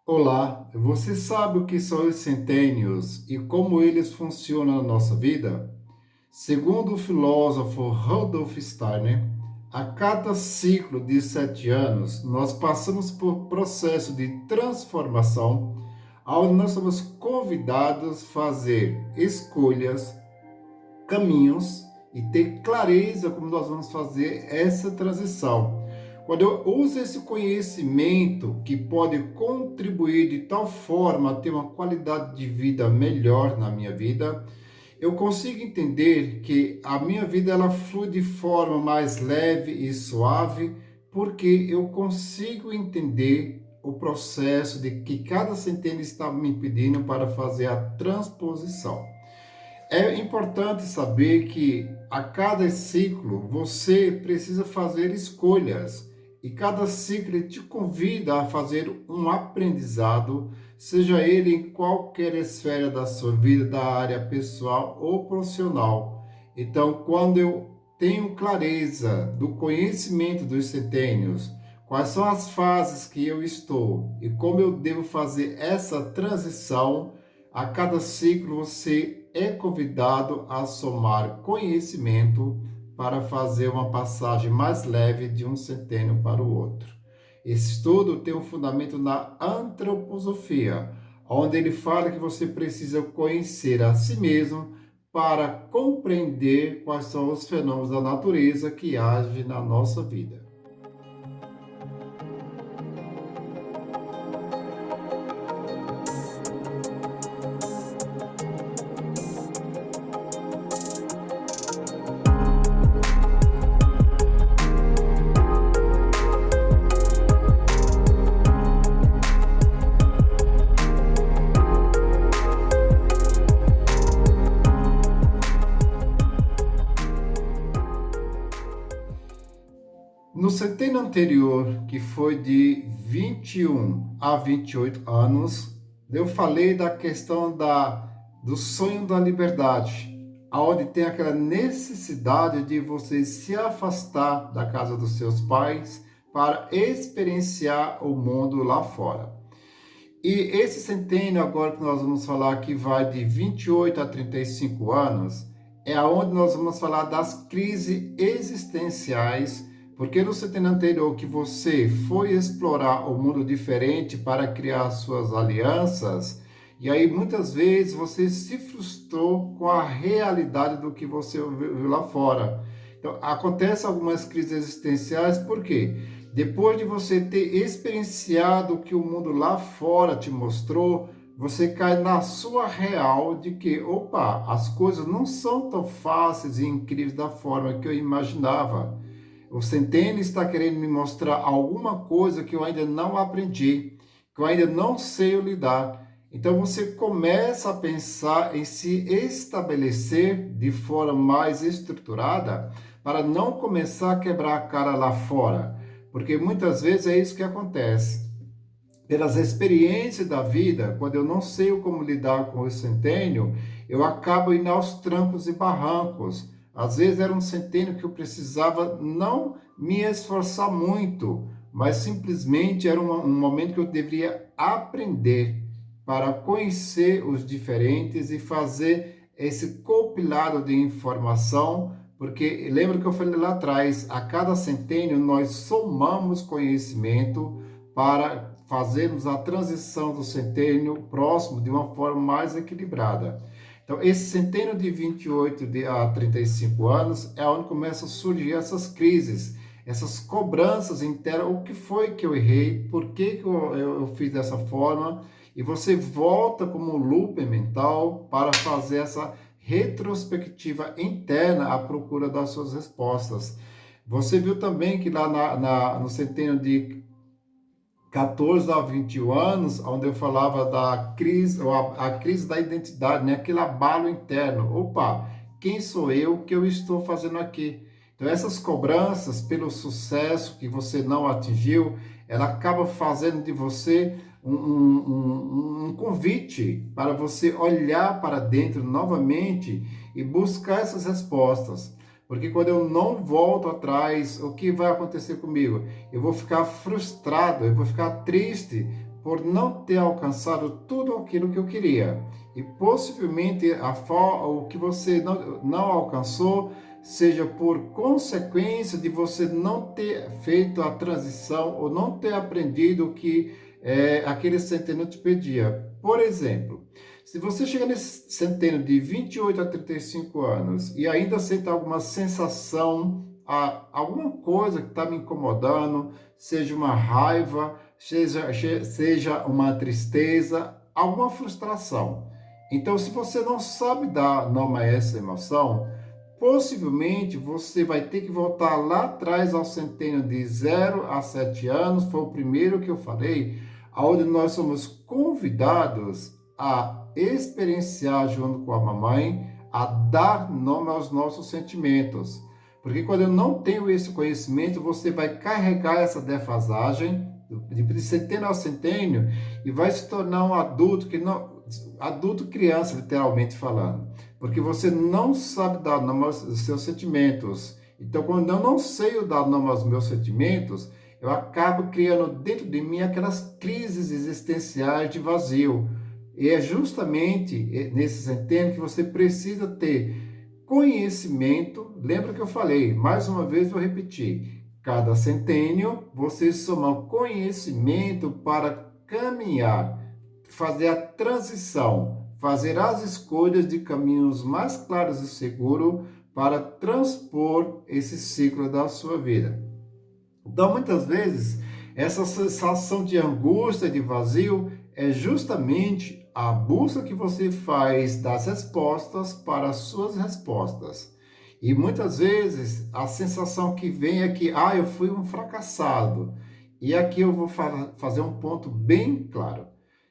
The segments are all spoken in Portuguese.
Olá, você sabe o que são os centênios e como eles funcionam na nossa vida? Segundo o filósofo Rudolf Steiner, a cada ciclo de 7 anos, nós passamos por processo de transformação, onde nós somos convidados a fazer escolhas, caminhos e ter clareza como nós vamos fazer essa transição. Quando eu uso esse conhecimento que pode contribuir de tal forma a ter uma qualidade de vida melhor na minha vida, eu consigo entender que a minha vida ela flui de forma mais leve e suave, porque eu consigo entender o processo de que cada centena está me pedindo para fazer a transposição. É importante saber que a cada ciclo você precisa fazer escolhas e cada ciclo te convida a fazer um aprendizado, seja ele em qualquer esfera da sua vida, da área pessoal ou profissional. Então, quando eu tenho clareza do conhecimento dos centênios, quais são as fases que eu estou e como eu devo fazer essa transição, a cada ciclo você é convidado a somar conhecimento para fazer uma passagem mais leve de um centênio para o outro. Esse estudo tem um fundamento na antroposofia, onde ele fala que você precisa conhecer a si mesmo para compreender quais são os fenômenos da natureza que agem na nossa vida. No centênio anterior, que foi de 21 a 28 anos, eu falei da questão do sonho da liberdade, aonde tem aquela necessidade de você se afastar da casa dos seus pais para experienciar o mundo lá fora. E esse centênio agora que nós vamos falar que vai de 28 a 35 anos, é aonde nós vamos falar das crises existenciais, porque no centênio anterior que você foi explorar o mundo diferente para criar suas alianças, e aí muitas vezes você se frustrou com a realidade do que você viu lá fora. Então, acontecem algumas crises existenciais, por quê? Depois de você ter experienciado o que o mundo lá fora te mostrou, você cai na sua real de que, opa, as coisas não são tão fáceis e incríveis da forma que eu imaginava. O centênio está querendo me mostrar alguma coisa que eu ainda não aprendi, que eu ainda não sei lidar. Então você começa a pensar em se estabelecer de forma mais estruturada para não começar a quebrar a cara lá fora. Porque muitas vezes é isso que acontece. Pelas experiências da vida, quando eu não sei como lidar com o centênio, eu acabo indo aos trancos e barrancos. Às vezes era um centênio que eu precisava não me esforçar muito, mas simplesmente era um momento que eu deveria aprender para conhecer os diferentes e fazer esse compilado de informação, porque lembra que eu falei lá atrás, a cada centênio nós somamos conhecimento para fazermos a transição do centênio próximo de uma forma mais equilibrada. Então, esse centênio de 28 a 35 anos é onde começam a surgir essas crises, essas cobranças internas. O que foi que eu errei? Por que eu fiz dessa forma? E você volta como um loop mental para fazer essa retrospectiva interna à procura das suas respostas. Você viu também que lá no centênio de 14 a 21 anos, onde eu falava da crise, ou a crise da identidade, né? Aquele abalo interno. Opa, quem sou eu? O que eu estou fazendo aqui? Então, essas cobranças pelo sucesso que você não atingiu, ela acaba fazendo de você um convite para você olhar para dentro novamente e buscar essas respostas. Porque quando eu não volto atrás, o que vai acontecer comigo? Eu vou ficar frustrado, eu vou ficar triste, por não ter alcançado tudo aquilo que eu queria. E possivelmente o que você não alcançou seja por consequência de você não ter feito a transição ou não ter aprendido o que aquele centênio te pedia. Por exemplo, se você chega nesse centênio de 28 a 35 anos e ainda sente alguma sensação, alguma coisa que está me incomodando, seja uma raiva, seja uma tristeza, alguma frustração. Então, se você não sabe dar nome a essa emoção, possivelmente você vai ter que voltar lá atrás ao centênio de 0 a 7 anos, foi o primeiro que eu falei, onde nós somos convidados a experienciar junto com a mamãe, a dar nome aos nossos sentimentos. Porque quando eu não tenho esse conhecimento, você vai carregar essa defasagem de centênio a centênio e vai se tornar um adulto que não, adulto criança, literalmente falando, porque você não sabe dar nome aos seus sentimentos. Então, quando eu não sei dar nome aos meus sentimentos, eu acabo criando dentro de mim aquelas crises existenciais de vazio. E é justamente nesse centênio que você precisa ter conhecimento. Lembra que eu falei, mais uma vez vou repetir, cada centênio você soma conhecimento para caminhar, fazer a transição, fazer as escolhas de caminhos mais claros e seguros para transpor esse ciclo da sua vida. Então, muitas vezes, essa sensação de angústia, de vazio, é justamente a busca que você faz das respostas para as suas respostas. E muitas vezes a sensação que vem é que, eu fui um fracassado. E aqui eu vou fazer um ponto bem claro.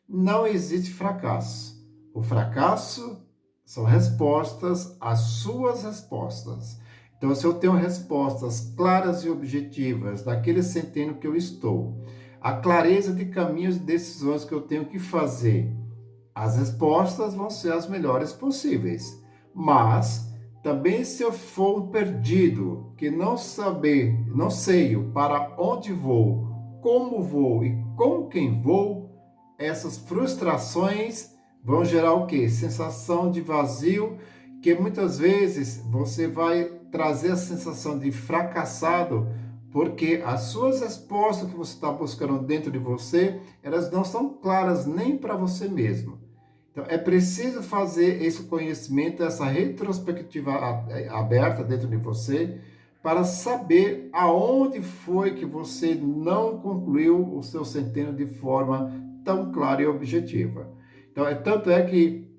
Não existe fracasso. O fracasso são respostas às suas respostas. Então, se eu tenho respostas claras e objetivas daquele centênio que eu estou, a clareza de caminhos e decisões que eu tenho que fazer, as respostas vão ser as melhores possíveis. Mas, também se eu for um perdido, que não sei para onde vou e com quem vou, essas frustrações vão gerar o quê? Sensação de vazio, que muitas vezes você vai trazer a sensação de fracassado, porque as suas respostas que você está buscando dentro de você, elas não são claras nem para você mesmo. Então, é preciso fazer esse conhecimento, essa retrospectiva aberta dentro de você, para saber aonde foi que você não concluiu o seu centênio de forma tão clara e objetiva. Então, tanto é que,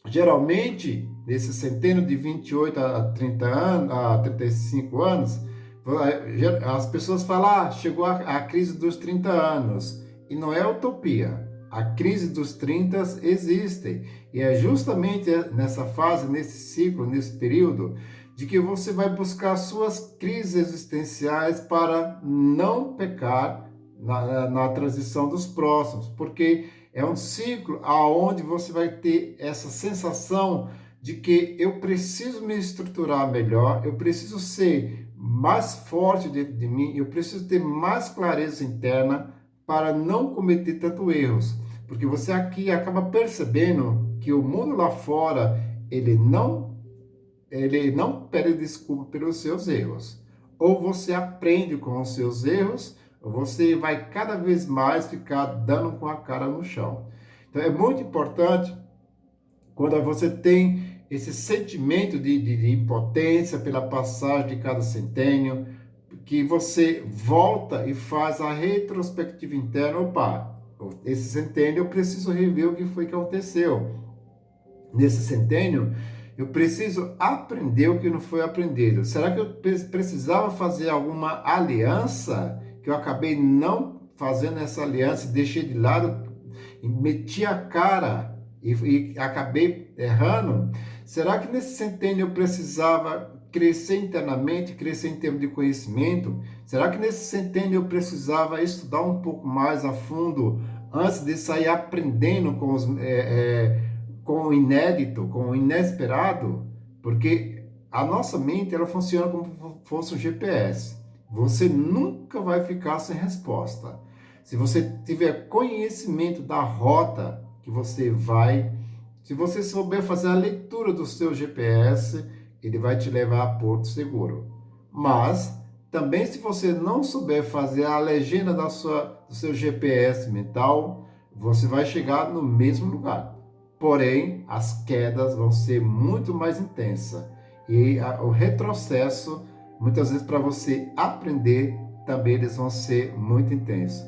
geralmente, nesse centênio de 28 a 30 anos, a 35 anos, as pessoas falam, chegou a crise dos 30 anos. E não é utopia. A crise dos 30 existe. E é justamente nessa fase, nesse ciclo, nesse período, de que você vai buscar suas crises existenciais para não pecar na transição dos próximos. Porque é um ciclo aonde você vai ter essa sensação de que eu preciso me estruturar melhor, eu preciso ser mais forte dentro de mim, eu preciso ter mais clareza interna para não cometer tantos erros. Porque você aqui acaba percebendo que o mundo lá fora, ele não pede desculpa pelos seus erros. Ou você aprende com os seus erros, ou você vai cada vez mais ficar dando com a cara no chão. Então é muito importante quando você tem esse sentimento de impotência pela passagem de cada centênio, que você volta e faz a retrospectiva interna. Opa, esse centênio eu preciso rever o que foi que aconteceu. Nesse centênio, eu preciso aprender o que não foi aprendido. Será que eu precisava fazer alguma aliança que eu acabei não fazendo essa aliança e deixei de lado, e meti a cara e acabei errando? Será que nesse centênio eu precisava crescer internamente, crescer em termos de conhecimento? Será que nesse centênio eu precisava estudar um pouco mais a fundo antes de sair aprendendo com o inédito, com o inesperado? Porque a nossa mente, ela funciona como se fosse um GPS. Você nunca vai ficar sem resposta. Se você tiver conhecimento da rota que você vai, se você souber fazer a leitura do seu GPS, ele vai te levar a Porto Seguro. Mas também se você não souber fazer a legenda do seu GPS mental, você vai chegar no mesmo lugar. Porém, as quedas vão ser muito mais intensas. E o retrocesso, muitas vezes para você aprender, também eles vão ser muito intensos.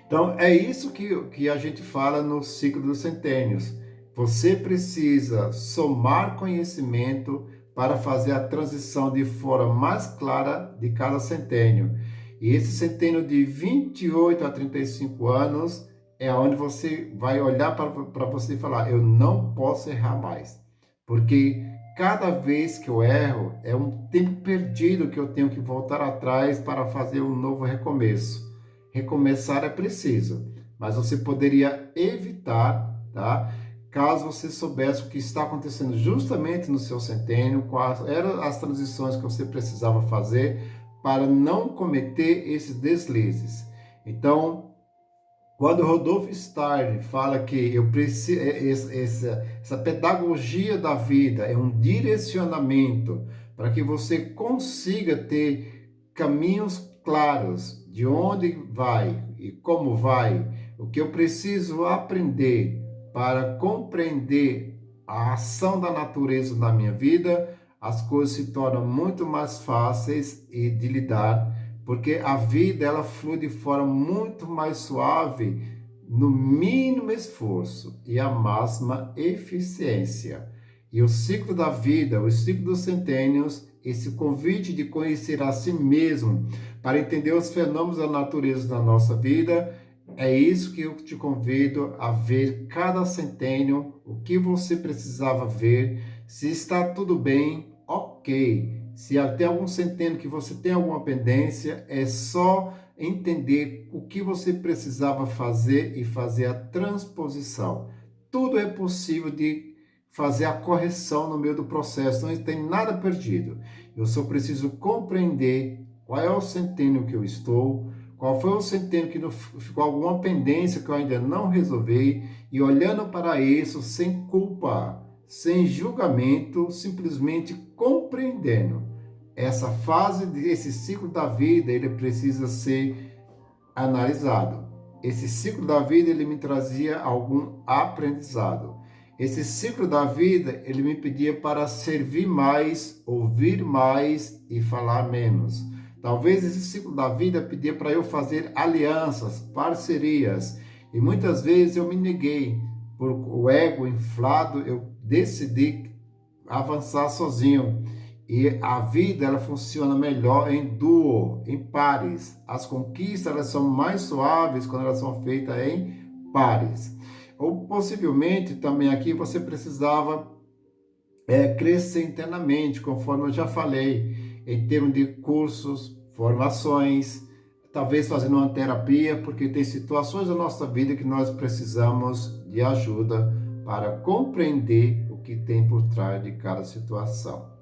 Então, é isso que a gente fala no ciclo dos centênios. Você precisa somar conhecimento para fazer a transição de forma mais clara de cada centênio. E esse centênio de 28 a 35 anos é onde você vai olhar para você e falar: eu não posso errar mais. Porque cada vez que eu erro, é um tempo perdido que eu tenho que voltar atrás para fazer um novo recomeço. Recomeçar é preciso, mas você poderia evitar, tá? Caso você soubesse o que está acontecendo justamente no seu centênio, quais eram as transições que você precisava fazer para não cometer esses deslizes. Então, quando Rodolfo Steiner fala que eu preciso, essa pedagogia da vida é um direcionamento para que você consiga ter caminhos claros de onde vai e como vai, o que eu preciso aprender para compreender a ação da natureza na minha vida, as coisas se tornam muito mais fáceis de lidar porque a vida ela flui de forma muito mais suave no mínimo esforço e a máxima eficiência. E o ciclo da vida, o ciclo dos centênios, esse convite de conhecer a si mesmo para entender os fenômenos da natureza da nossa vida, é isso que eu te convido a ver cada centênio, o que você precisava ver, se está tudo bem, ok. Se tem algum centênio que você tem alguma pendência, é só entender o que você precisava fazer e fazer a transposição. Tudo é possível de fazer a correção no meio do processo, não tem nada perdido. Eu só preciso compreender qual é o centênio que eu estou, qual foi o centênio que ficou alguma pendência que eu ainda não resolvi, e olhando para isso sem culpa, sem julgamento, simplesmente compreendendo. Essa fase, esse ciclo da vida, ele precisa ser analisado. Esse ciclo da vida, ele me trazia algum aprendizado. Esse ciclo da vida, ele me pedia para servir mais, ouvir mais e falar menos. Talvez esse ciclo da vida pedia para eu fazer alianças, parcerias. E muitas vezes eu me neguei. Por o ego inflado, eu decidi avançar sozinho. E a vida ela funciona melhor em duo, em pares. As conquistas elas são mais suaves quando elas são feitas em pares. Ou possivelmente também aqui você precisava crescer internamente, conforme eu já falei, em termos de cursos, formações, talvez fazendo uma terapia, porque tem situações da nossa vida que nós precisamos de ajuda para compreender o que tem por trás de cada situação.